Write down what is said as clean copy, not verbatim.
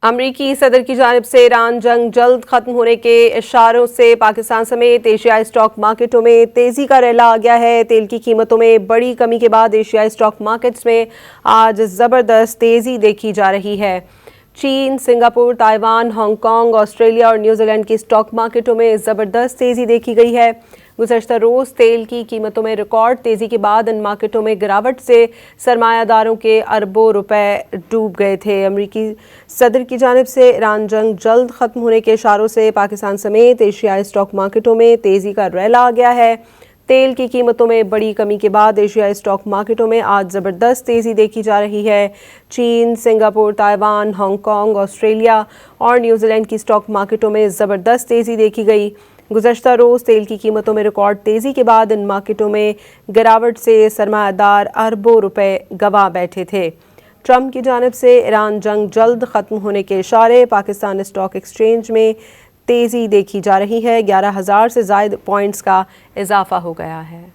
امریکی صدر کی جانب سے ایران جنگ جلد ختم ہونے کے اشاروں سے پاکستان سمیت ایشیائی اسٹاک مارکیٹوں میں تیزی کا ریلا آ گیا ہے۔ تیل کی قیمتوں میں بڑی کمی کے بعد ایشیائی اسٹاک مارکیٹس میں آج زبردست تیزی دیکھی جا رہی ہے۔ چین، Singapore, Taiwan, Hong Kong, Australia اور نیوزی لینڈ کی اسٹاک مارکیٹوں میں زبردست تیزی دیکھی گئی ہے۔ گزشتہ روز تیل کی قیمتوں میں ریکارڈ تیزی کے بعد ان مارکیٹوں میں گراوٹ سے سرمایہ داروں کے اربوں روپے ڈوب گئے تھے۔ امریکی صدر کی جانب سے ایران جنگ جلد ختم ہونے کے اشاروں سے پاکستان سمیت ایشیائی اسٹاک مارکیٹوں میں تیزی کا ریلا آ گیا ہے۔ تیل کی قیمتوں میں بڑی کمی کے بعد ایشیائی اسٹاک مارکیٹوں میں آج زبردست تیزی دیکھی جا رہی ہے۔ چین، Singapore, Taiwan, Hong Kong, Australia اور نیوزی لینڈ کی اسٹاک مارکیٹوں میں زبردست تیزی دیکھی گئی۔ گزشتہ روز تیل کی قیمتوں میں ریکارڈ تیزی کے بعد ان مارکیٹوں میں گراوٹ سے سرمایہ دار اربوں روپے گنوا بیٹھے تھے۔ ٹرمپ کی جانب سے ایران جنگ جلد ختم ہونے کے اشارے پاکستان اسٹاک ایکسچینج میں تیزی دیکھی جا رہی ہے۔ 11,000 سے زائد پوائنٹس کا اضافہ ہو گیا ہے۔